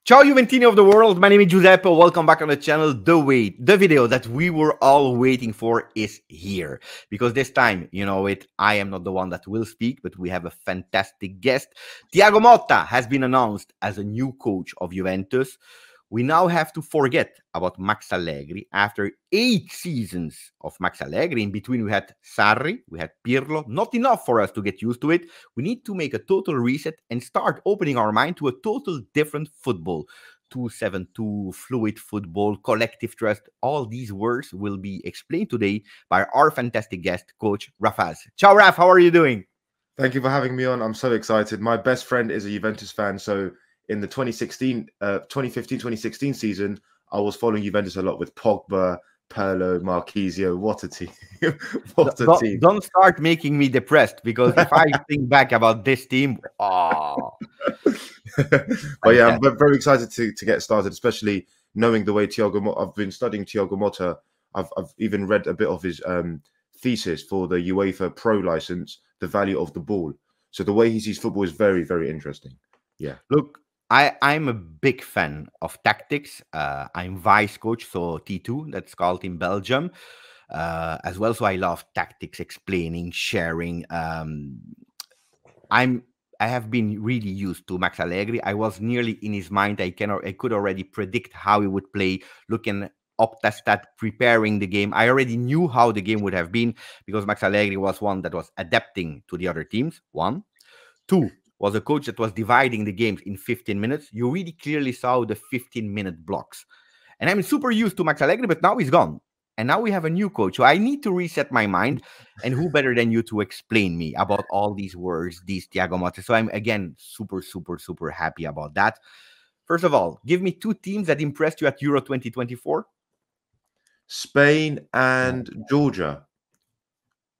Ciao Juventini of the world, my name is Giuseppe, welcome back on the channel. The video that we were all waiting for is here. Because this time, you know it, I am not the one that will speak, but we have a fantastic guest. Thiago Motta has been announced as a new coach of Juventus. We now have to forget about Max Allegri. After 8 seasons of Max Allegri, in between we had Sarri, we had Pirlo. Not enough for us to get used to it. We need to make a total reset and start opening our mind to a total different football. 2-7-2, fluid football, collective trust. All these words will be explained today by our fantastic guest, Coach Rafaz. Ciao, Raf. How are you doing? Thank you for having me on. I'm so excited. My best friend is a Juventus fan, so in the 2015-2016 season, I was following Juventus a lot with Pogba, Pirlo, Marquisio. What a team. What a team. Don't start making me depressed, because if I think back about this team, But yeah, I'm very excited to get started, especially knowing the way Thiago Motta. I've been studying Thiago Motta. I've even read a bit of his thesis for the UEFA Pro license, the value of the ball. So the way he sees football is very, very interesting. Yeah. Look, I'm a big fan of tactics. I'm vice coach, so T2, that's called in Belgium, as well. So I love tactics, explaining, sharing. I have been really used to Max Allegri. I was nearly in his mind. I could already predict how he would play, looking Optastat, preparing the game. I already knew how the game would have been, because Max Allegri was one that was adapting to the other teams. 1, 2. Was a coach that was dividing the games in 15 minutes. You really clearly saw the 15-minute blocks. And I'm super used to Max Allegri, but now he's gone. And now we have a new coach. So I need to reset my mind. And who better than you to explain me about all these words, these Thiago Motta. So I'm, again, super, super, super happy about that. First of all, give me 2 teams that impressed you at Euro 2024. Spain and Georgia.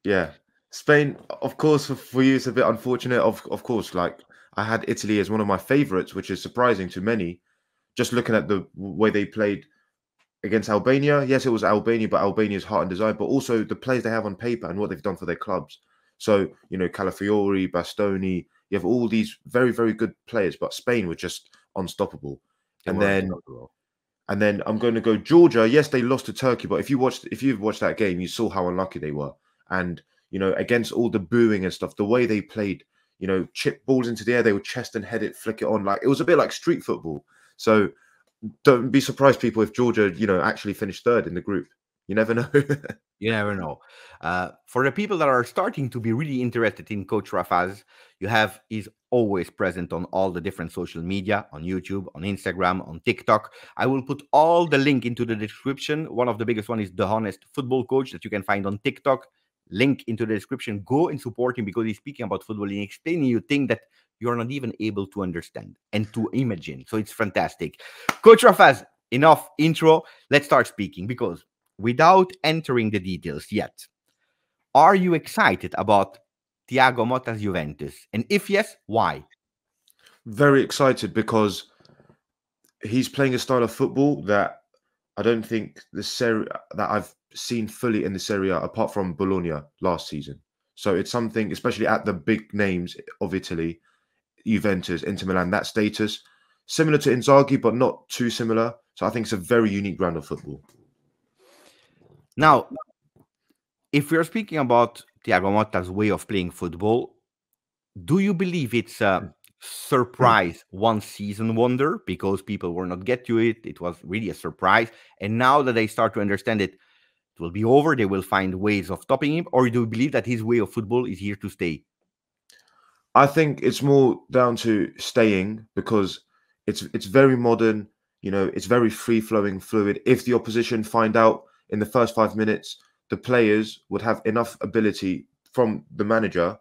Yeah. Spain, of course, for you, it's a bit unfortunate. Of course, like I had Italy as one of my favorites, which is surprising to many. Just looking at the way they played against Albania. Yes, it was Albania, but Albania's heart and design, but also the players they have on paper and what they've done for their clubs. So, you know, Calafiori, Bastoni, you have all these very, very good players, but Spain were just unstoppable. And then I'm going to go Georgia. Yes, they lost to Turkey, but if you've watched that game, you saw how unlucky they were. And you know, against all the booing and stuff, the way they played, you know, chip balls into the air, they would chest and head it, flick it on. Like, it was a bit like street football. So don't be surprised, people, if Georgia, you know, actually finished 3rd in the group. You never know. You never know. For the people that are starting to be really interested in Coach Rafaz, he's always present on all the different social media, on YouTube, on Instagram, on TikTok. I will put all the link into the description. One of the biggest one is The Honest Football Coach that you can find on TikTok. Link into the description. Go and support him, because he's speaking about football and explaining you things that you're not even able to understand and to imagine. So it's fantastic. Coach Rafaz, enough intro. Let's start speaking, because without entering the details yet, are you excited about Thiago Motta's Juventus? And if yes, why? Very excited, because he's playing a style of football that I don't think that I've seen fully in the Serie A, apart from Bologna last season. So it's something, especially at the big names of Italy, Juventus, Inter Milan, that status, similar to Inzaghi, but not too similar. So I think it's a very unique brand of football. Now, if we're speaking about Thiago Motta's way of playing football, do you believe it's a surprise one-season wonder, because people were not get to it? It was really a surprise. And now that they start to understand it, it will be over. They will find ways of stopping him. Or do you believe that his way of football is here to stay? I think it's more down to staying, because it's very modern. You know, it's very free-flowing, fluid. If the opposition find out in the first 5 minutes, the players would have enough ability from the manager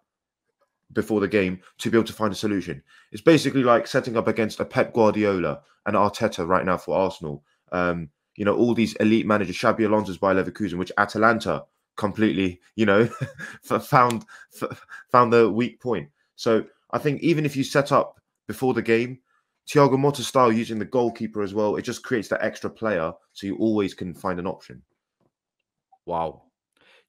before the game to be able to find a solution. It's basically like setting up against a Pep Guardiola and Arteta right now for Arsenal. You know, all these elite managers, Xabi Alonso's by Leverkusen, which Atalanta completely, you know, found the weak point. So I think even if you set up before the game, Thiago Motta style, using the goalkeeper as well, it just creates that extra player, so you always can find an option. Wow.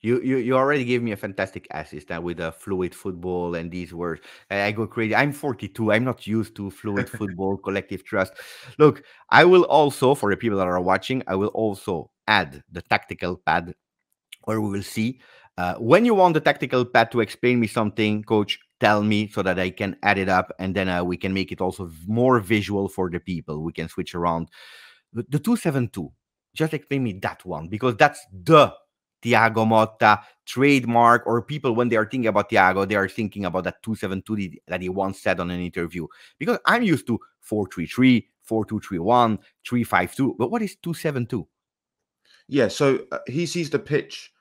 You already gave me a fantastic assist with fluid football and these words. I go crazy. I'm 42. I'm not used to fluid football, collective trust. Look, I will also, for the people that are watching, I will also add the tactical pad where we will see. When you want the tactical pad to explain me something, coach, tell me so that I can add it up, and then we can make it also more visual for the people. We can switch around the 272. Just explain me that one because that's the Thiago Motta trademark. Or people, when they are thinking about Thiago, they are thinking about that 272 that he once said on an interview. Because I'm used to 4-3-3, 4-2-3-1, 3-5-2. But what is 272? Yeah, so he sees the pitch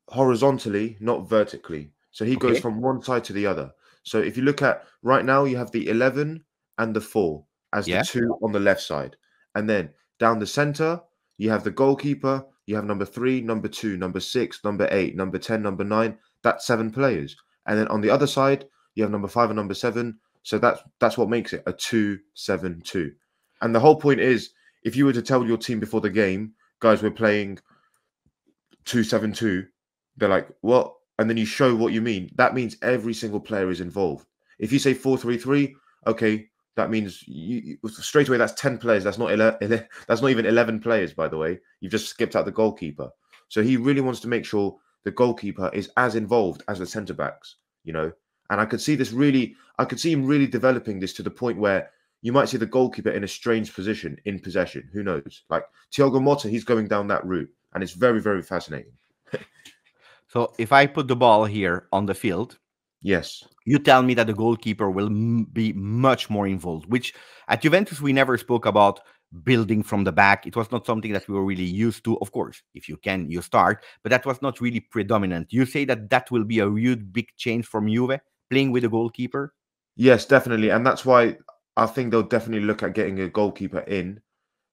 horizontally, not vertically. So he goes Okay. from one side to the other. So if you look at right now, you have the 11 and the 4 as the Yeah. two on the left side. And then down the center, you have the goalkeeper, you have number 3, number 2, number 6, number 8, number 10, number 9. That's 7 players. And then on the other side, you have number 5 and number 7. So that's what makes it a 2-7-2. And the whole point is, if you were to tell your team before the game, guys, we're playing 2-7-2, they're like, what? And then you show what you mean. That means every single player is involved. If you say 4-3-3, okay, that means straight away that's 10 players. That's not that's not even 11 players, by the way. You've just skipped out the goalkeeper. So he really wants to make sure the goalkeeper is as involved as the centre backs, you know. And I could see him really developing this to the point where you might see the goalkeeper in a strange position in possession. Who knows? Like Thiago Motta, he's going down that route, and it's very, very fascinating. So if I put the ball here on the field, Yes. you tell me that the goalkeeper will be much more involved, which at Juventus we never spoke about building from the back. It was not something that we were really used to. Of course, if you can, you start, but that was not really predominant. You say that that will be a real big change from Juve, playing with a goalkeeper? Yes, definitely. And that's why I think they'll definitely look at getting a goalkeeper in.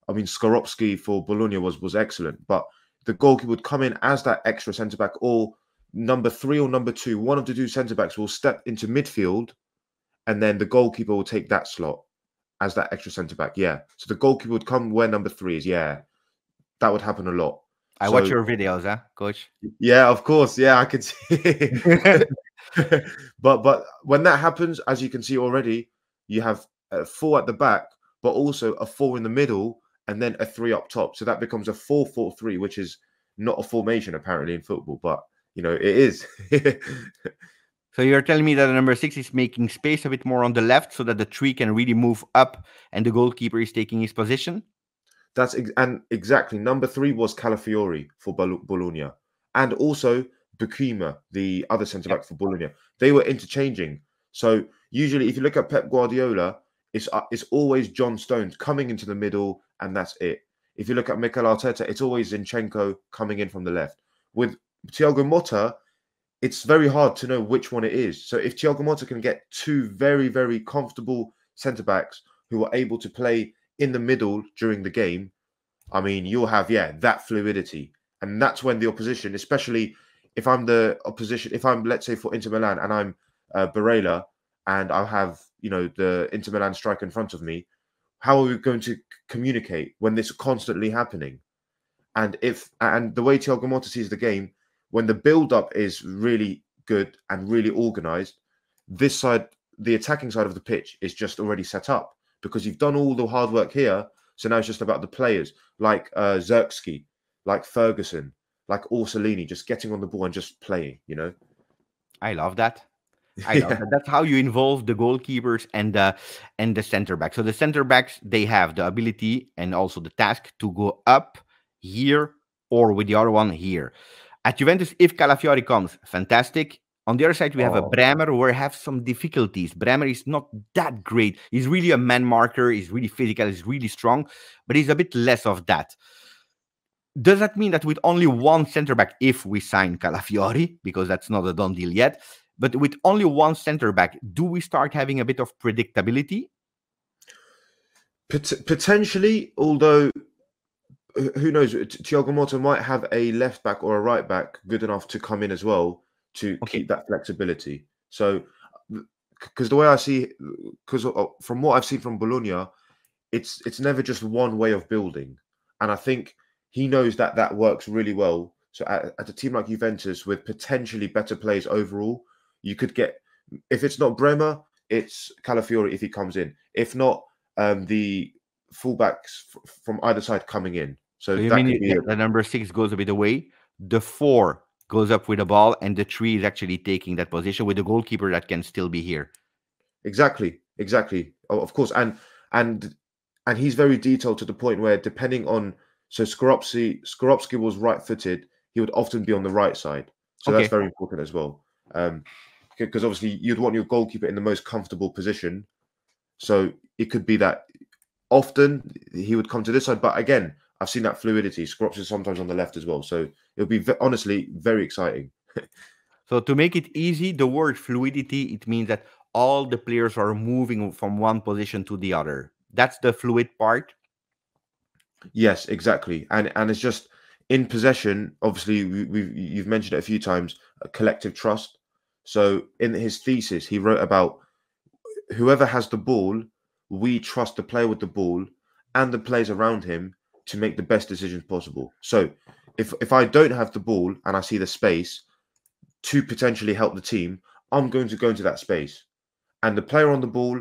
I mean, Skorupski for Bologna was excellent, but the goalkeeper would come in as that extra centre back, or number 3 or number 2. One of the two centre backs will step into midfield, and then the goalkeeper will take that slot as that extra centre back. Yeah. So the goalkeeper would come where number 3 is. Yeah. That would happen a lot. I watch So your videos, huh, coach? yeah, of course. Yeah, I could see. But when that happens, as you can see already, you have a 4 at the back, but also a 4 in the middle, and then a 3 up top. So that becomes a 4-4-3, which is not a formation apparently in football, but you know it is. So you're telling me that the number 6 is making space a bit more on the left so that the 3 can really move up and the goalkeeper is taking his position? And exactly number 3 was Calafiori for Bologna, and also Bukima, the other centre back for Bologna. They were interchanging. So usually, if you look at Pep Guardiola, it's always John Stones coming into the middle, and that's it. If you look at Mikel Arteta, it's always Zinchenko coming in from the left. With Thiago Motta, it's very hard to know which one it is. So if Thiago Motta can get 2 very, very comfortable centre backs who are able to play in the middle during the game, I mean, you'll have, that fluidity. And that's when the opposition, especially if I'm the opposition, if I'm, let's say, for Inter Milan and I'm Barella and I have, the Inter Milan striker in front of me, how are we going to communicate when this is constantly happening? And the way Thiago Motta sees the game, when the build-up is really good and really organised, this side, the attacking side of the pitch, is just already set up because you've done all the hard work here. So now it's just about the players like Zirkzee, like Ferguson, like Orsolini, just getting on the ball and just playing, I love that. I love that. That's how you involve the goalkeepers and the center backs. So the center backs, they have the ability and also the task to go up here or with the other one here. At Juventus, if Calafiori comes, fantastic. On the other side, we have a Oh, Bremer who have some difficulties. Bremer is not that great. He's really a man marker. He's really physical. He's really strong, but he's a bit less of that. Does that mean that with only one center back, if we sign Calafiori, because that's not a done deal yet, but with only one center back, do we start having a bit of predictability? potentially, although who knows? Thiago Motta might have a left back or a right back good enough to come in as well to Okay. keep that flexibility. So, because the way I see, because from what I've seen from Bologna, it's never just one way of building, and I think he knows that works really well So at a team like Juventus with potentially better players overall, you could get, if it's not Bremer, it's Calafiori if he comes in. If not, the fullbacks from either side coming in. So So you that could mean be the number 6 goes a bit away, the 4 goes up with the ball, and the 3 is actually taking that position with the goalkeeper that can still be here. Exactly. Of course, and he's very detailed to the point where depending on, so Skorupski was right-footed, he would often be on the right side. So that's Okay. very important as well. Because obviously you'd want your goalkeeper in the most comfortable position. So it could be that often he would come to this side, but again, I've seen that fluidity. Skorupski is sometimes on the left as well. So it'll be honestly very exciting. So to make it easy, the word fluidity, it means that all the players are moving from one position to the other. That's the fluid part. Yes, exactly, and it's just in possession. Obviously, you've mentioned it a few times. A collective trust. So in his thesis, he wrote about whoever has the ball, we trust the player with the ball and the players around him to make the best decisions possible. So if I don't have the ball and I see the space to potentially help the team, I'm going to go into that space. And the player on the ball,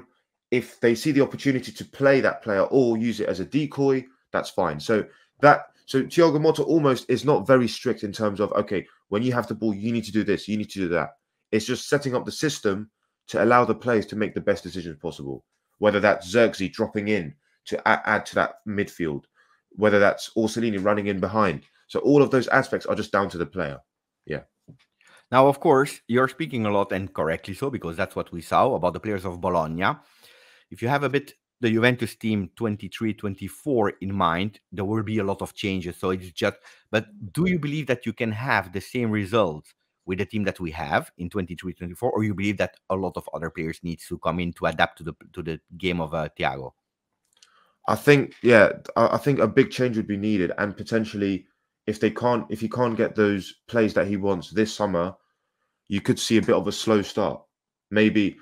if they see the opportunity to play that player or use it as a decoy, that's fine. So Thiago Motta almost is not very strict in terms of, okay, when you have the ball, you need to do this, you need to do that. It's just setting up the system to allow the players to make the best decisions possible. Whether that's Xerxes dropping in to add to that midfield, whether that's Orsolini running in behind. So all of those aspects are just down to the player. Yeah. Now, of course, you're speaking a lot, and correctly so, because that's what we saw about the players of Bologna. If you have a bit the Juventus team 23-24 in mind, there will be a lot of changes. So it's just, but do you believe that you can have the same results with the team that we have in 23-24, or you believe that a lot of other players needs to come in to adapt to the game of Thiago? I think, yeah, I think a big change would be needed, and potentially if he can't get those plays that he wants this summer, you could see a bit of a slow start. Maybe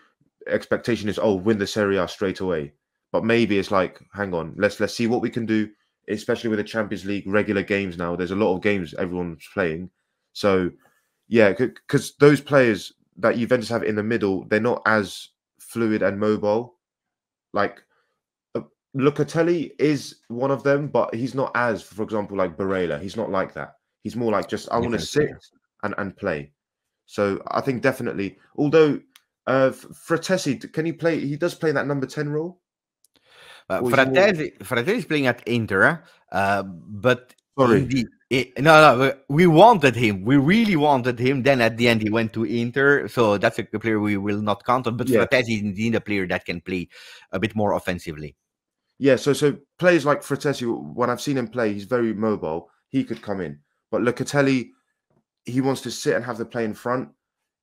expectation is, oh, win the Serie A straight away, but maybe it's like, hang on, let's see what we can do, especially with the Champions League regular games now. There's a lot of games everyone's playing, so yeah, because those players that Juventus have in the middle, they're not as fluid and mobile. Like Locatelli is one of them, but he's not as, for example, like Barella. He's not like that. He's more like just, I want to Different sit player. and play. So I think definitely, although Fratesi, can he play? He does play that number 10 role. Or is he more... Fratesi is playing at Inter, but Sorry. no, we wanted him. We really wanted him. Then at the end, he went to Inter, so that's a player we will not count on. But Yeah. Fratesi is indeed a player that can play a bit more offensively. Yeah, so players like Fratesi, when I've seen him play, he's very mobile. He could come in. But Locatelli, he wants to sit and have the play in front.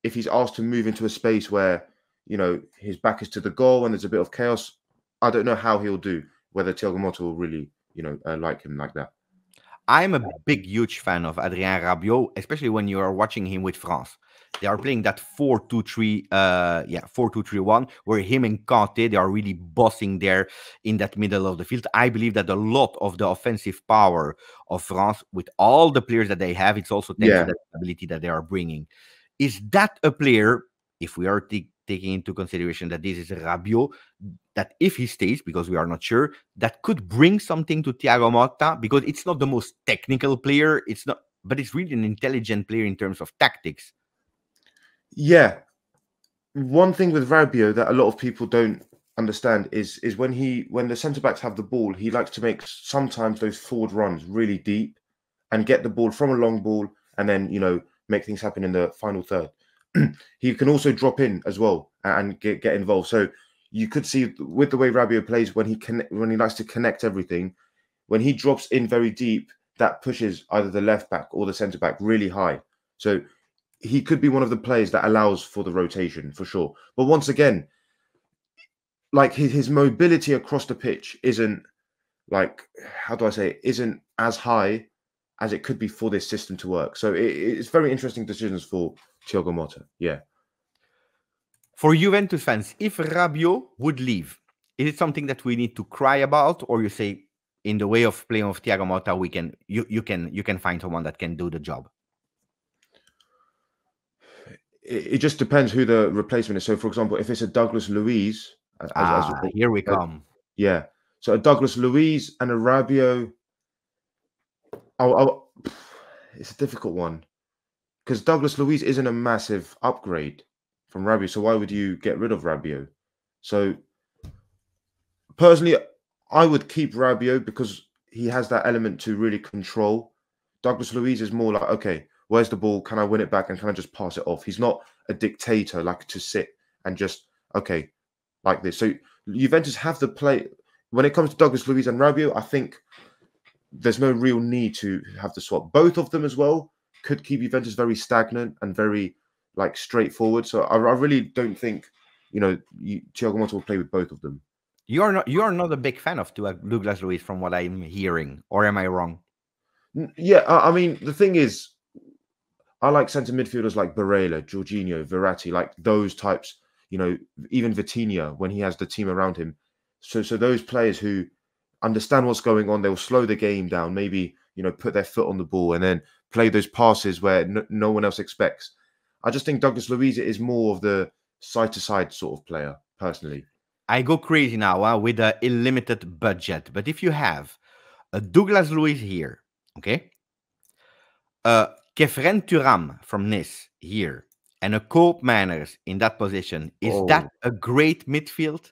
If he's asked to move into a space where, you know, his back is to the goal and there's a bit of chaos, I don't know how he'll do, whether Thiago Motta will really, you know, like him like that. I'm a big, huge fan of Adrien Rabiot, especially when you are watching him with France. They are playing that 4-2-3, 4-2-3-1, where him and Kanté, they are really bossing there in that middle of the field. I believe that a lot of the offensive power of France, with all the players that they have, it's also thanks to that ability that they are bringing. Is that a player, if we are taking into consideration that this is Rabiot, that if he stays, because we are not sure, that could bring something to Thiago Motta, because it's not the most technical player, it's not, but it's really an intelligent player in terms of tactics. Yeah. One thing with Rabiot that a lot of people don't understand is when the centre backs have the ball, he likes to make sometimes those forward runs really deep and get the ball from a long ball and then, you know, make things happen in the final third. He can also drop in as well and get involved. So you could see with the way Rabiot plays, when he likes to connect everything, when he drops in very deep, that pushes either the left back or the centre back really high. So he could be one of the players that allows for the rotation for sure. But once again, like his mobility across the pitch isn't, like, how do I say it, isn't as high as it could be for this system to work. So it's very interesting decisions for Thiago Motta. Yeah. For Juventus fans, if Rabiot would leave, is it something that we need to cry about, or you say, in the way of playing of Thiago Motta, you can find someone that can do the job? it just depends who the replacement is. So, for example, if it's a Douglas Luiz, Here we uh, come. yeah, so a Douglas Luiz and a Rabiot, it's a difficult one because Douglas Luiz isn't a massive upgrade from Rabiot. So why would you get rid of Rabiot? So personally, I would keep Rabiot because he has that element to really control. Douglas Luiz is more like, okay, where's the ball? Can I win it back? And can I just pass it off? He's not a dictator, like to sit and just, okay, like this. So Juventus have the play. When it comes to Douglas Luiz and Rabiot, I think there's no real need to have the swap. Both of them as well could keep Juventus very stagnant and very like straightforward. So I really don't think, Thiago Motta will play with both of them. You're not a big fan of Douglas Luiz, from what I'm hearing, or am I wrong? Yeah, I mean the thing is, I like centre midfielders like Barella, Jorginho, Verratti, like those types. Even Vitinha when he has the team around him. So those players who understand what's going on, they'll slow the game down. Maybe put their foot on the ball and then play those passes where no one else expects. I just think Douglas Luiz is more of the side to side sort of player, personally. I go crazy now with a limited budget, but if you have a Douglas Luiz here, okay, Kefren Turam from Nice here, and a Cope Manners in that position, is that a great midfield?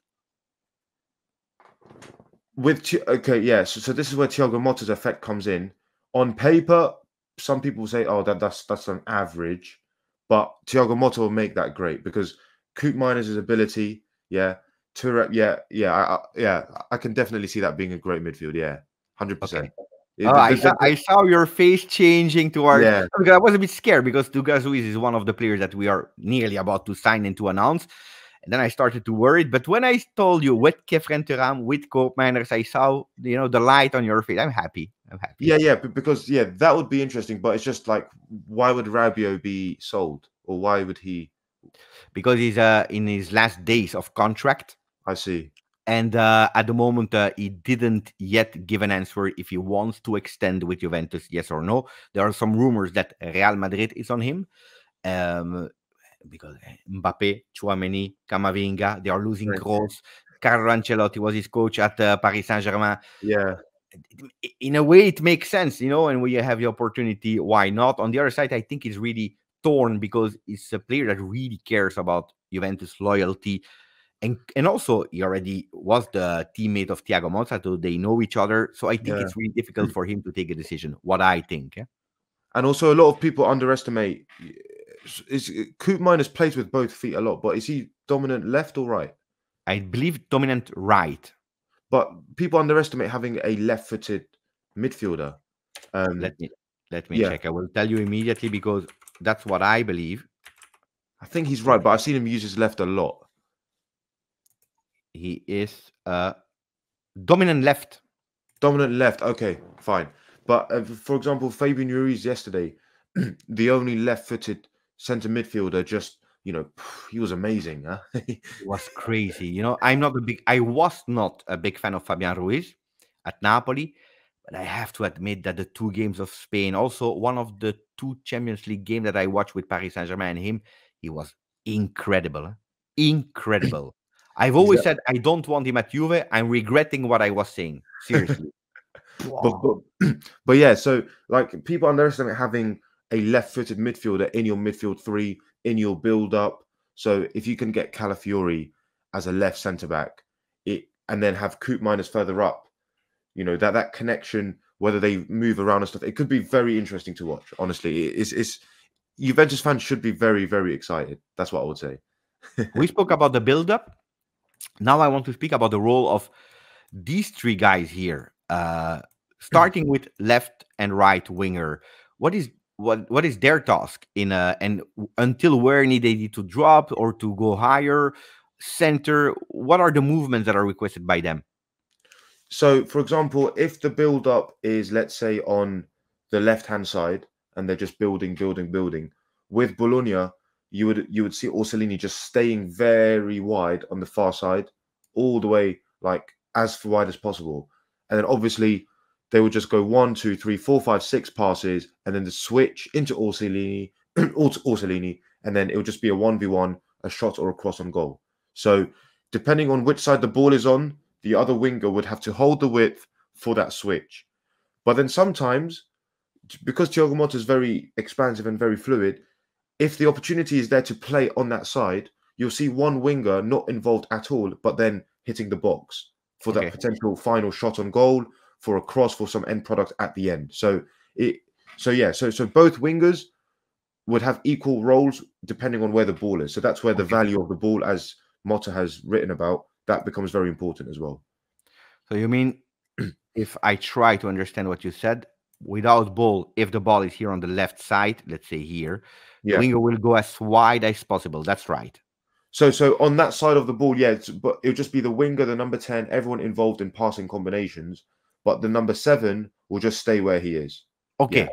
Okay, yeah. So this is where Thiago Motta's effect comes in. On paper, some people say, "Oh, that's an average," but Thiago Motta will make that great because Coop Miners' ability, yeah, I can definitely see that being a great midfield. Yeah, 100%. I saw your face changing towards. Yeah. Because I was a bit scared because Douglas Luiz is one of the players that we are nearly about to sign and to announce. And then I started to worry. But when I told you with Kefren Turam, with Coop Miners, I saw the light on your face. I'm happy. Yeah, because that would be interesting. But it's just like, why would Rabiot be sold, or why would he? Because he's in his last days of contract. I see. And at the moment, he didn't yet give an answer if he wants to extend with Juventus, yes or no. There are some rumors that Real Madrid is on him. Because Mbappe, Tchouameni, Camavinga, they are losing Kroos. Carlo Ancelotti was his coach at Paris Saint-Germain. Yeah. In a way, it makes sense, and when you have the opportunity, why not? On the other side, I think it's really torn because it's a player that really cares about Juventus loyalty. And also, he already was the teammate of Thiago Motta, so they know each other. So I think it's really difficult for him to take a decision, what I think. Yeah? And also, a lot of people underestimate. Coop Miners plays with both feet a lot, but is he dominant left or right? I believe dominant right. But people underestimate having a left-footed midfielder. Let me check. I will tell you immediately because that's what I believe. I think he's right, but I've seen him use his left a lot. He is dominant left. Dominant left. Okay, fine. But for example, Fabian Ruiz yesterday, the only left-footed centre midfielder, just he was amazing. Huh? It was crazy. I was not a big fan of Fabian Ruiz at Napoli, but I have to admit that the 2 games of Spain, also one of the 2 Champions League games that I watched with Paris Saint-Germain and him, he was incredible. Huh? Incredible. I've always said I don't want him at Juve. I'm regretting what I was saying. Seriously. but yeah, so like people underestimate having a left-footed midfielder in your midfield 3, in your build-up. So if you can get Calafiori as a left centre-back, and then have Coop Miners further up, that connection, whether they move around and stuff, it could be very interesting to watch. Honestly, it's Juventus fans should be very, very excited. That's what I would say. We spoke about the build-up. Now I want to speak about the role of these 3 guys here. Starting with left and right winger, what is their task and until where they need to drop or to go higher? Center, what are the movements that are requested by them? So, for example, if the build-up is, let's say, on the left-hand side and they're just building, with Bologna, you would see Orsolini just staying very wide on the far side, all the way like as wide as possible, and then obviously they would just go 1, 2, 3, 4, 5, 6 passes, and then the switch into Orsolini, and then it would just be a 1v1, a shot or a cross on goal. So depending on which side the ball is on, the other winger would have to hold the width for that switch. But then sometimes, because Thiago Motta is very expansive and very fluid, if the opportunity is there to play on that side, you'll see one winger not involved at all, but then hitting the box for that potential final shot on goal, for a cross, for some end product at the end. So both wingers would have equal roles depending on where the ball is. So that's where the value of the ball, as Motta has written about, that becomes very important as well. So you mean, if I try to understand what you said, without ball, if the ball is here on the left side, let's say here, the winger will go as wide as possible. That's right. So on that side of the ball, but it'll just be the winger, the number 10, everyone involved in passing combinations, but the number 7 will just stay where he is. Okay.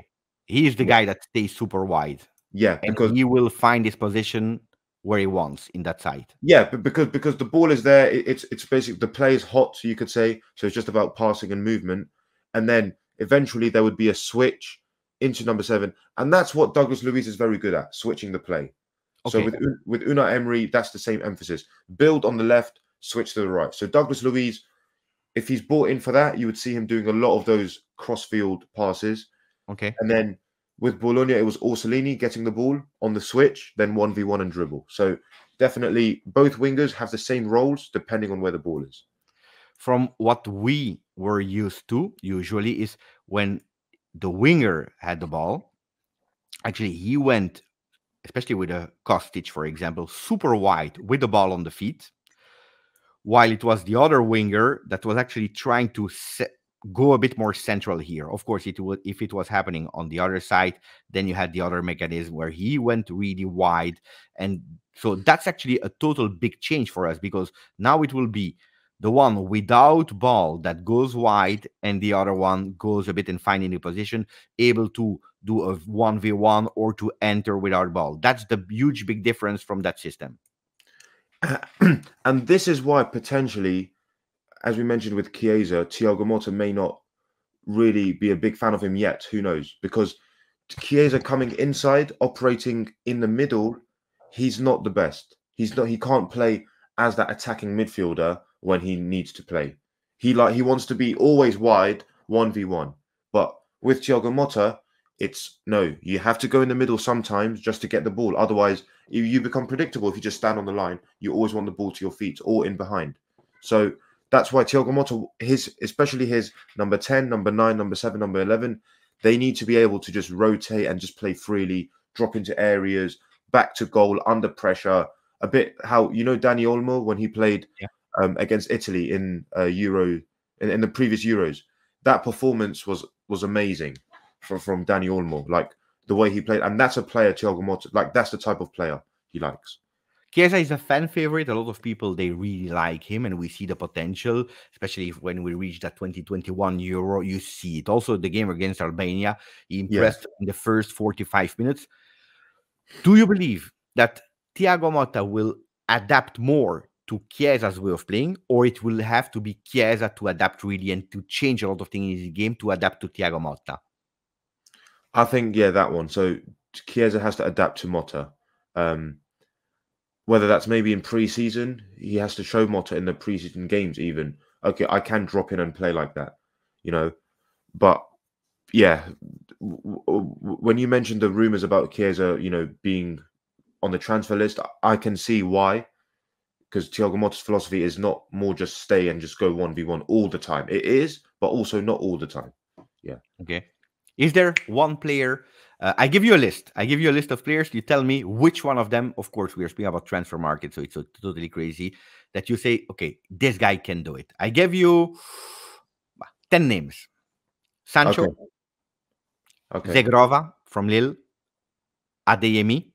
He is the guy that stays super wide. Yeah, because he will find his position where he wants in that side. Yeah, but because the ball is there, it's basically the play is hot, so you could say. So it's just about passing and movement, and then eventually there would be a switch into number 7, and that's what Douglas Luiz is very good at, switching the play. So with Unai Emery, that's the same emphasis: build on the left, switch to the right. So Douglas Luiz, if he's bought in for that, you would see him doing a lot of those cross-field passes. And then with Bologna, it was Orsolini getting the ball on the switch, then 1v1 and dribble. So definitely both wingers have the same roles depending on where the ball is. From what we were used to, usually, is when the winger had the ball, actually he went, especially with a Kostic, for example, super wide with the ball on the feet, while it was the other winger that was actually trying to go a bit more central here. Of course, if it was happening on the other side, then you had the other mechanism where he went really wide. And so that's actually a total big change for us, because now it will be the one without ball that goes wide, and the other one goes a bit in finding the position, able to do a 1v1 or to enter without ball. That's the huge big difference from that system. And this is why potentially, as we mentioned with Chiesa, Thiago Motta may not really be a big fan of him yet. Who knows? Because Chiesa coming inside, operating in the middle, he's not the best. He can't play as that attacking midfielder when he needs to play. He wants to be always wide, 1v1. But with Thiago Motta, it's no, you have to go in the middle sometimes just to get the ball. Otherwise, you become predictable. If you just stand on the line, you always want the ball to your feet or in behind. So that's why Thiago Motta, especially his number 10, number 9, number 7, number 11, they need to be able to just rotate and just play freely, drop into areas, back to goal, under pressure. A bit how, Dani Olmo, when he played against Italy in Euro, in the previous Euros, that performance was amazing from Dani Olmo, like the way he played. And that's a player, Thiago Motta, like that's the type of player he likes. Chiesa is a fan favorite. A lot of people, they really like him, and we see the potential, especially when we reach that 2021 Euro. You see it. Also, the game against Albania, he impressed in the first 45 minutes. Do you believe that Thiago Motta will adapt more to Chiesa's way of playing, or it will have to be Chiesa to adapt really and to change a lot of things in his game to adapt to Thiago Motta? I think, that one. So Chiesa has to adapt to Motta. Whether that's maybe in pre-season, he has to show Motta in the pre-season games even. Okay, I can drop in and play like that, But, when you mentioned the rumours about Chiesa, being on the transfer list, I can see why. Because Thiago Motta's philosophy is not more just stay and just go 1v1 all the time. It is, but also not all the time. Yeah. Okay. Is there one player? I give you a list. I give you a list of players. You tell me which one of them. Of course, we are speaking about transfer market, so it's totally crazy that you say, okay, this guy can do it. I give you 10 names. Sancho. Okay. Zegrova from Lille. Adeyemi.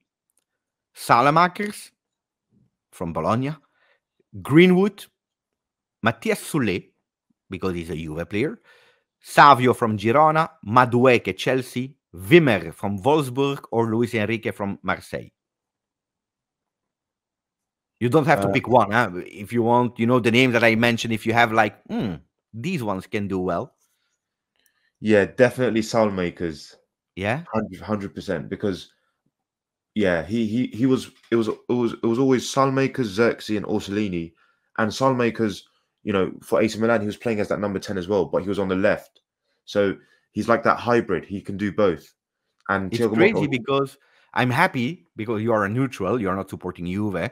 Salamakers from Bologna. Greenwood. Matthias Soulé, because he's a Juve player. Savio from Girona, Madueke Chelsea, Wimmer from Wolfsburg, or Luis Enrique from Marseille. You don't have to pick one. Huh? If you want, the names that I mentioned, if you have like, these ones can do well. Yeah, definitely Soulmakers. Yeah? 100%. Because Yeah, he was. It was always Salmakers, Xerxes, and Orsolini, and Salmakers. For AC Milan, he was playing as that number 10 as well, but he was on the left. So he's like that hybrid. He can do both. And It's Thiago crazy Motta, because I'm happy because you are a neutral, you are not supporting Juve.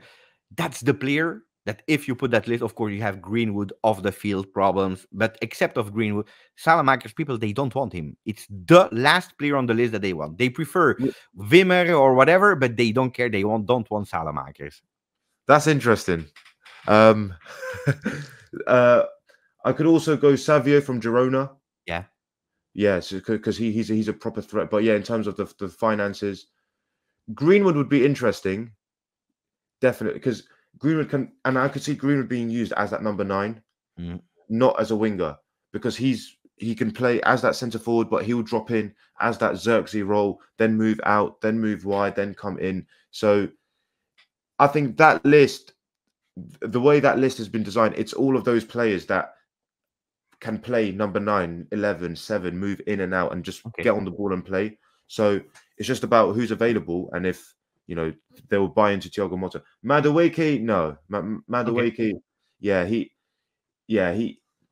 That's the player that if you put that list, of course, you have Greenwood off the field problems, but except of Greenwood, Salamakers people, they don't want him. It's the last player on the list that they want. They prefer Wimmer or whatever, but they don't care. They don't want Salamakers. that's interesting. Um, I could also go Savio from Girona. Yeah. Yeah, because he's a proper threat. But yeah, in terms of the finances, Greenwood would be interesting, definitely, because Greenwood can, and I could see Greenwood being used as that number 9, Mm. not as a winger, because he can play as that centre forward, but he will drop in as that Xerxes role, then move out, then move wide, then come in. So I think that list, the way that list has been designed, it's all of those players that can play number 9, 11, 7, move in and out and just Okay. get on the ball and play. So it's just about who's available and if they will buy into Thiago Motta. Madueke, no. Madueke, yeah,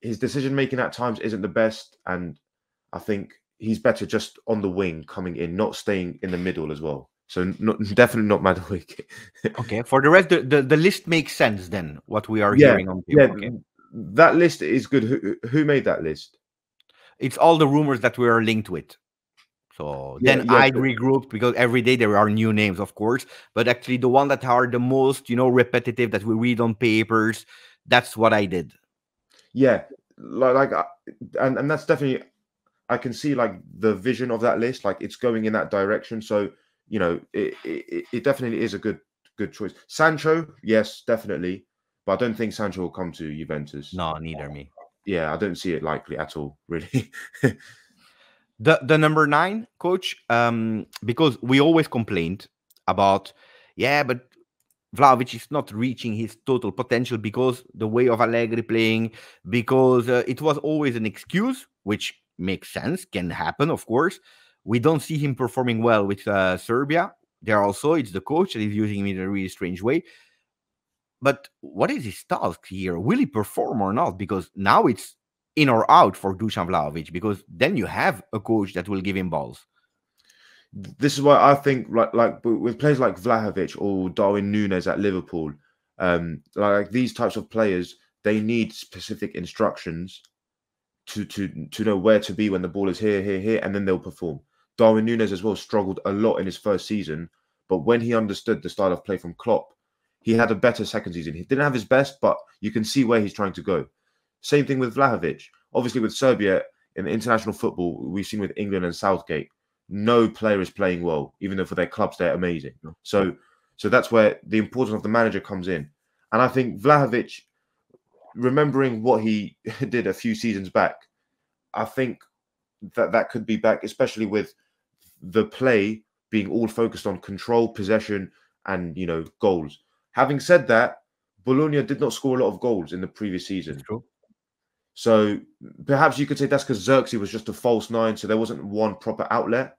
his decision making at times isn't the best, and I think he's better just on the wing coming in, not staying in the middle as well. So definitely not Madueke. Okay. For the rest, the list makes sense then, what we are Yeah, hearing on yeah, paper. Okay. that list is good. Who made that list? It's all the rumors that we are linked with. So Yeah, then yeah, I regrouped because every day there are new names, of course, but actually the one that are the most, repetitive that we read on papers, that's what I did. yeah. And that's definitely, I can see like the vision of that list, like it's going in that direction. So it definitely is a good choice. Sancho, yes, definitely, but I don't think Sancho will come to Juventus. No, neither me. Yeah, I don't see it likely at all, really. The number 9 coach, because we always complained about, yeah, but Vlahovic is not reaching his total potential because the way of Allegri playing, because it was always an excuse, which makes sense, can happen, of course. We don't see him performing well with Serbia. There also, it's the coach that is using him in a really strange way. But what is his task here? Will he perform or not? Because now it's in or out for Dusan Vlahovic, because then you have a coach that will give him balls. This is why I think like with players like Vlahovic or Darwin Núñez at Liverpool, like these types of players, they need specific instructions to know where to be when the ball is here, and then they'll perform. Darwin Núñez as well struggled a lot in his first season, but when he understood the style of play from Klopp, he had a better second season. He didn't have his best, but you can see where he's trying to go. Same thing with Vlahovic. Obviously, with Serbia in international football, we've seen with England and Southgate, no player is playing well, even though for their clubs they're amazing. So that's where the importance of the manager comes in. And I think Vlahovic, remembering what he did a few seasons back, I think that could be back, especially with the play being all focused on control, possession, and goals. Having said that, Bologna did not score a lot of goals in the previous season. That's true. So perhaps you could say that's because Xerxes was just a false 9, so there wasn't one proper outlet.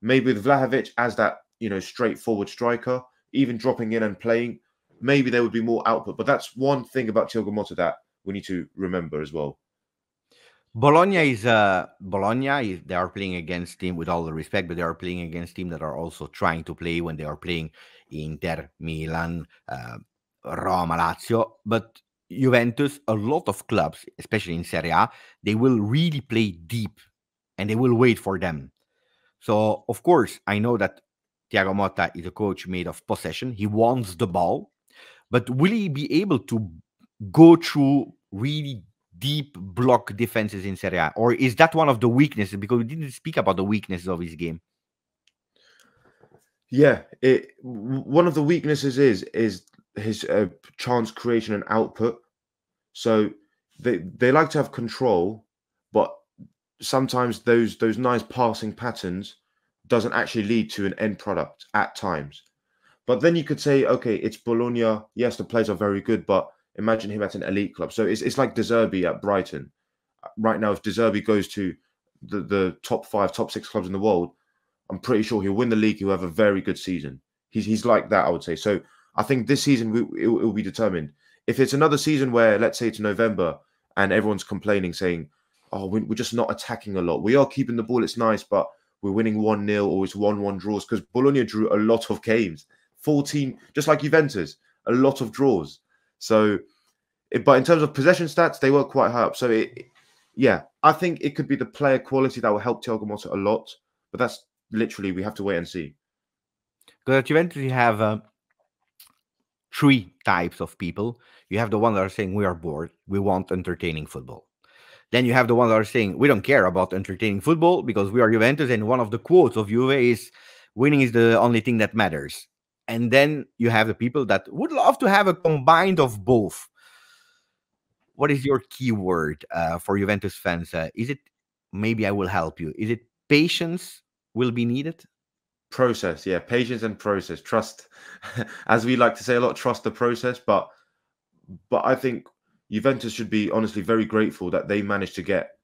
Maybe with Vlahovic as that straightforward striker, even dropping in and playing, maybe there would be more output. But that's one thing about Thiago Motta that we need to remember as well. Bologna is they are playing against team, with all the respect, but they are playing against team that are also trying to play when they are playing Inter, Milan, Roma, Lazio. But Juventus, a lot of clubs, especially in Serie A, they will really play deep and they will wait for them. So of course, I know that Thiago Motta is a coach made of possession. He wants the ball, but will he be able to go through really deep block defenses in Serie A? Or is that one of the weaknesses? Because we didn't speak about the weaknesses of his game. Yeah, one of the weaknesses is his chance creation and output. So they like to have control, but sometimes those nice passing patterns doesn't actually lead to an end product at times. But then you could say, okay, it's Bologna. Yes, the players are very good, but imagine him at an elite club. So it's like De Zerbi at Brighton. Right now, if De Zerbi goes to the top 5, top 6 clubs in the world, I'm pretty sure he'll win the league. He'll have a very good season. He's like that, I would say. So I think this season it will be determined. If it's another season where, let's say it's November and everyone's complaining, saying, "Oh, we're just not attacking a lot. We are keeping the ball. It's nice, but we're winning 1-0 or it's 1-1 draws," because Bologna drew a lot of games, 14, just like Juventus, a lot of draws. So, but in terms of possession stats, they were quite high up. So yeah, I think it could be the player quality that will help Thiago Motta a lot. But that's literally, we have to wait and see. Because at Juventus, you have three types of people. You have the ones that are saying we are bored, we want entertaining football. Then you have the ones that are saying we don't care about entertaining football because we are Juventus, and one of the quotes of Juve is winning is the only thing that matters. And then you have the people that would love to have a combined of both. What is your keyword for Juventus fans? Is it, maybe I will help you, is it patience will be needed? Process, yeah, patience and process. Trust, as we like to say a lot, trust the process. But I think Juventus should be honestly very grateful that they managed to get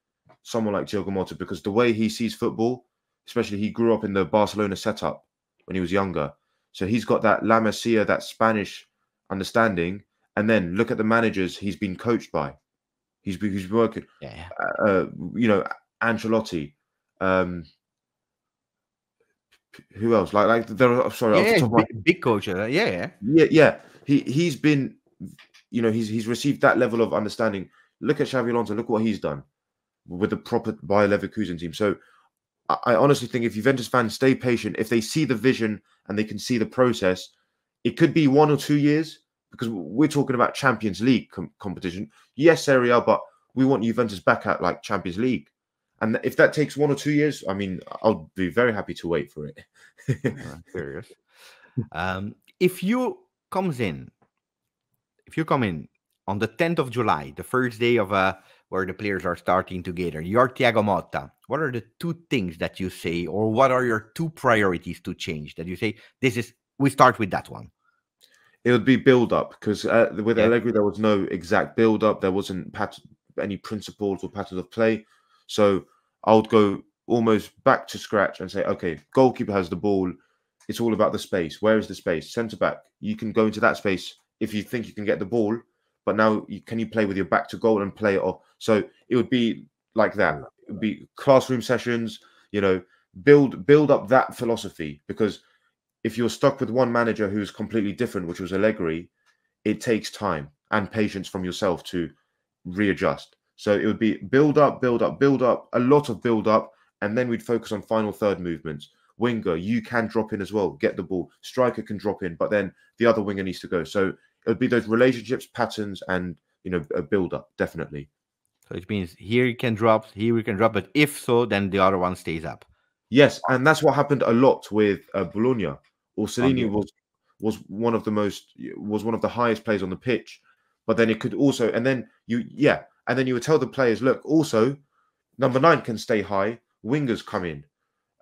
someone like Thiago Motta, because the way he sees football, especially he grew up in the Barcelona setup when he was younger. So he's got that La Masia, that Spanish understanding. And then look at the managers he's been coached by. He's working, Yeah. Ancelotti. Who else? Like there are, sorry, off the Yeah, top of my big coach. Yeah. yeah. He's been, he's received that level of understanding. Look at Xavi Alonso. Look what he's done with the proper Bayer Leverkusen team. So I honestly think if Juventus fans stay patient, if they see the vision and they can see the process, it could be 1 or 2 years, because we're talking about Champions League competition. Yes, Serie A, but we want Juventus back at like Champions League. And if that takes 1 or 2 years, I mean, I'll be very happy to wait for it. Curious. If you come in on the 10th of July, the first day of where the players are starting together, you're Thiago Motta. What are the two things that you say, or what are your two priorities to change that you say, we start with that one? It would be build up, because with Allegri, there was no exact build up. There wasn't any principles or patterns of play. So I would go almost back to scratch and say, okay, goalkeeper has the ball. It's all about the space. Where is the space? Centre back, you can go into that space if you think you can get the ball, but now can you play with your back to goal and play it off? So it would be like that. It would be classroom sessions, build up that philosophy, because if you're stuck with one manager who's completely different, which was Allegri, it takes time and patience from yourself to readjust. So it would be build up, a lot of build up, and then we'd focus on final third movements. Winger, you can drop in as well, get the ball. Striker can drop in, but then the other winger needs to go. So it would be those relationships, patterns, and a build up, definitely. So it means here you can drop, but if so, then the other one stays up. Yes, and that's what happened a lot with Bologna. Orsolini was one of the highest players on the pitch, but then it could also, and then you would tell the players, look, also number 9 can stay high, wingers come in,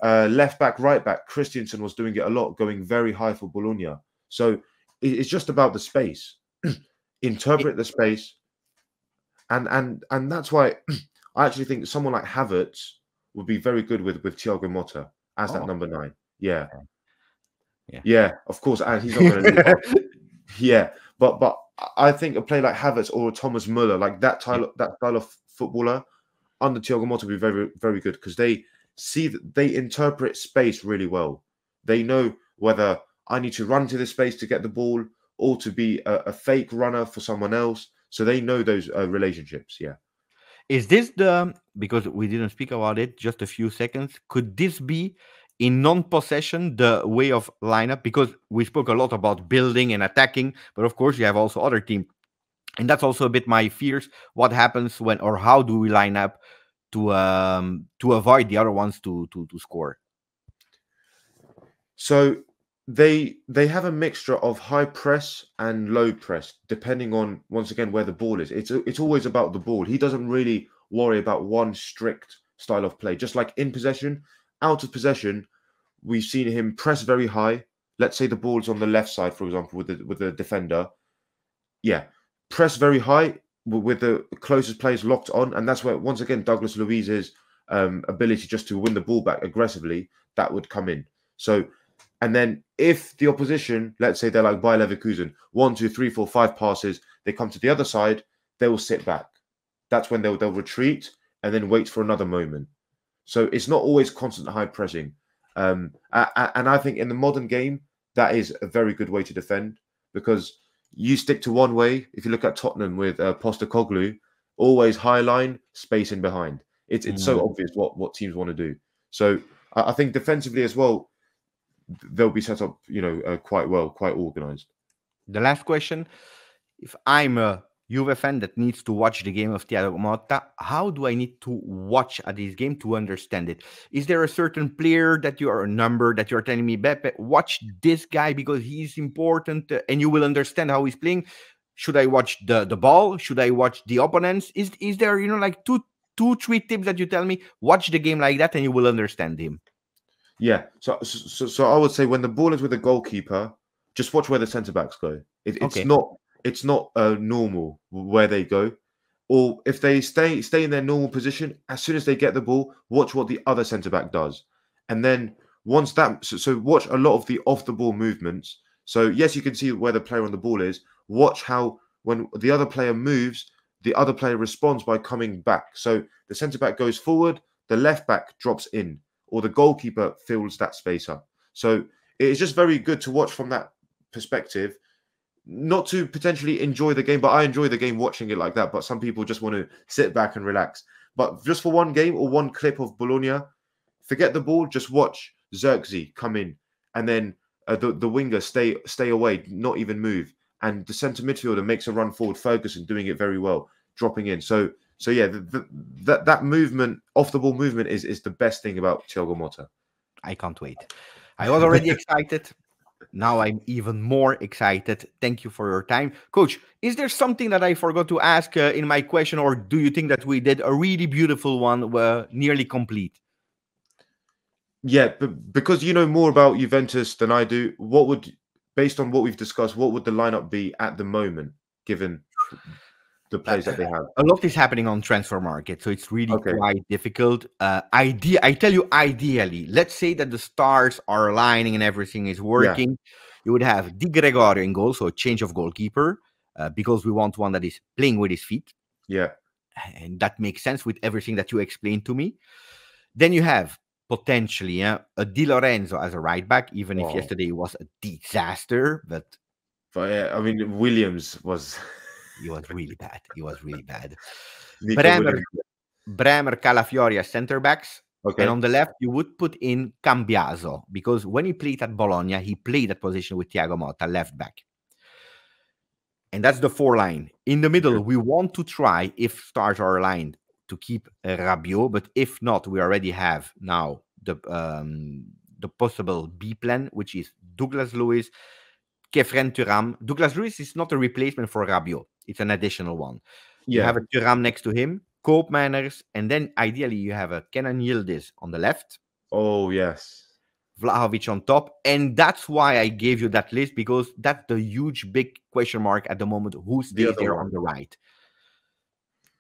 left back, right back. Christensen was doing it a lot, going very high for Bologna. So it's just about the space, interpret the space, and that's why I actually think someone like Havertz would be very good with Thiago Motta as that number 9. Yeah, of course, and he's not going to leave. Yeah, but I think a player like Havertz or Thomas Muller, like that style of footballer under Thiago Motta, would be very, very good, because they interpret space really well. They know whether I need to run to this space to get the ball or to be a fake runner for someone else. So they know those relationships. Yeah. Is this because we didn't speak about it just a few seconds, could this be in non-possession the way of lineup? Because we spoke a lot about building and attacking, but of course you have also other teams, and that's also a bit my fears. What happens when, or how do we line up to avoid the other ones to score? So they have a mixture of high press and low press, depending on, once again, where the ball is. It's always about the ball. He doesn't really worry about one strict style of play. Just like in possession, out of possession, we've seen him press very high. Let's say the ball's on the left side, for example, with the defender. Yeah, press very high with the closest players locked on, and that's where, once again, Douglas Luiz's ability just to win the ball back aggressively, that would come in. So And then if the opposition, let's say they're like Bayer Leverkusen, 1, 2, 3, 4, 5 passes, they come to the other side, they will sit back. That's when they'll retreat and then wait for another moment. So it's not always constant high pressing. And I think in the modern game, that is a very good way to defend, because you stick to one way. If you look at Tottenham with Postecoglou, always high line, space in behind. It's so obvious what teams want to do. So I think defensively as well, they'll be set up, quite well, quite organized. The last question: if I'm a Juve fan that needs to watch the game of Thiago Motta, how do I need to watch at this game to understand it? Is there a certain player that you are a number that you're telling me, Beppe, watch this guy because he's important, and you will understand how he's playing? Should I watch the ball? Should I watch the opponents? Is there like two, 3 tips that you tell me? Watch the game like that, and you will understand him. Yeah. So I would say when the ball is with the goalkeeper, just watch where the centre backs go. It's not normal where they go, or if they stay in their normal position, as soon as they get the ball, watch what the other centre back does, and then once that, so watch a lot of the off the ball movements. So yes, you can see where the player on the ball is. Watch how when the other player moves, the other player responds by coming back. So the centre back goes forward, the left back drops in, or the goalkeeper fills that space up. So it's just very good to watch from that perspective. Not to potentially enjoy the game, but I enjoy the game watching it like that. But some people just want to sit back and relax. But just for one game or one clip of Bologna, forget the ball, just watch Xerxes come in, and then the winger stay away, not even move, and the centre midfielder makes a run forward, Ferguson doing it very well, dropping in. So yeah, that movement, off the ball movement, is the best thing about Thiago Motta. I can't wait. I was already excited. Now I'm even more excited. Thank you for your time. Coach, is there something that I forgot to ask in my question, or do you think that we did a really beautiful one, nearly complete? Yeah, but because you know more about Juventus than I do, based on what we've discussed, what would the lineup be at the moment, given the players that they have? A lot is happening on transfer market, so it's really Okay. quite difficult. I tell you, ideally, let's say that the stars are aligning and everything is working. You would have Di Gregorio in goal, so a change of goalkeeper, because we want one that is playing with his feet. Yeah. And that makes sense with everything that you explained to me. Then you have potentially a Di Lorenzo as a right back, even if yesterday was a disaster. But yeah, I mean, Williams was... He was really bad. He was really bad. Bremer, Calafiori as center backs. Okay. And on the left, you would put in Cambiaso, because when he played at Bologna, he played that position with Thiago Motta, left back. And that's the 4 line. In the middle, we want to try, if stars are aligned, to keep Rabiot. But if not, we already have now the possible B plan, which is Douglas Luiz, Kefren Thuram. Douglas Luiz is not a replacement for Rabiot. It's an additional one. You have a Thuram next to him, Koopmeiners, and then ideally you have a Kenan Yildiz on the left. Oh, yes. Vlahovic on top. And that's why I gave you that list, because that's the huge, big question mark at the moment. Who stays there on the right?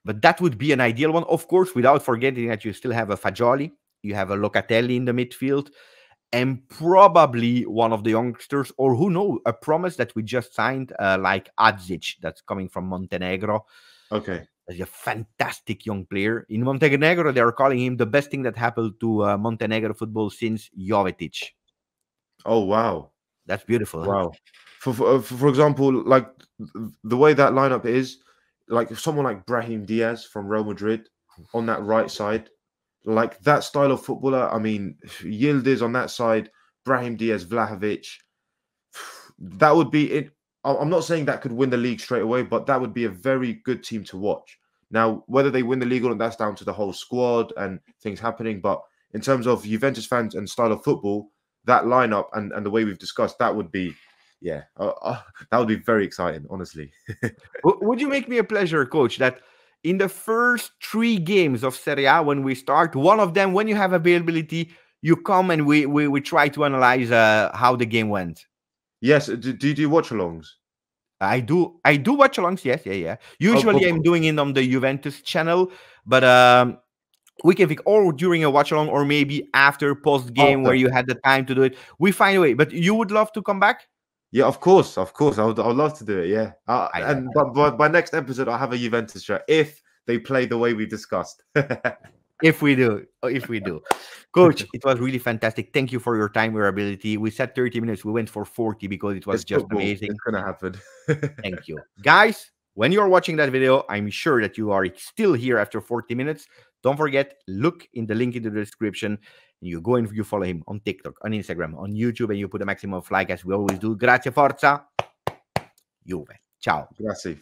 But that would be an ideal one. Of course, without forgetting that you still have a Fagioli, you have a Locatelli in the midfield, and probably one of the youngsters, or who knows, a promise that we just signed, like Adzic, that's coming from Montenegro. Okay. He's a fantastic young player. In Montenegro, they are calling him the best thing that happened to Montenegro football since Jovetic. Oh, wow. That's beautiful. Wow. Huh? For example, like the way that lineup is, like someone like Brahim Diaz from Real Madrid on that right side, like that style of footballer. I mean, Yildiz on that side, Brahim Diaz, Vlahovic. That would be it. I'm not saying that could win the league straight away, but that would be a very good team to watch. Now, whether they win the league or not, that's down to the whole squad and things happening. But in terms of Juventus fans and style of football, that lineup and the way we've discussed, that would be, that would be very exciting, honestly. Would you make me a pleasure, Coach, that in the first 3 games of Serie A, when we start, one of them, when you have availability, you come and we try to analyze how the game went? Yes. Do you do watch-alongs? I do watch-alongs. Yes, yeah. Usually I'm doing it on the Juventus channel, but We can think, or during a watch along, or maybe after post game where After. you had the time to do it. We find a way. But you would love to come back? Yeah, of course, of course. I would love to do it. Yeah, I love and that. but by next episode, I'll have a Juventus shirt if they play the way we discussed. If we do, if we do. Coach, it was really fantastic. Thank you for your time, your ability. We said 30 minutes. We went for 40 because it was It's just football. amazing. It's gonna happen. Thank you. Guys, when you're watching that video, I'm sure that you are still here after 40 minutes. Don't forget, look in the link in the description. You go and you follow him on TikTok, on Instagram, on YouTube, and you put a maximum of like as we always do. Grazie, forza. Juve. Ciao. Grazie.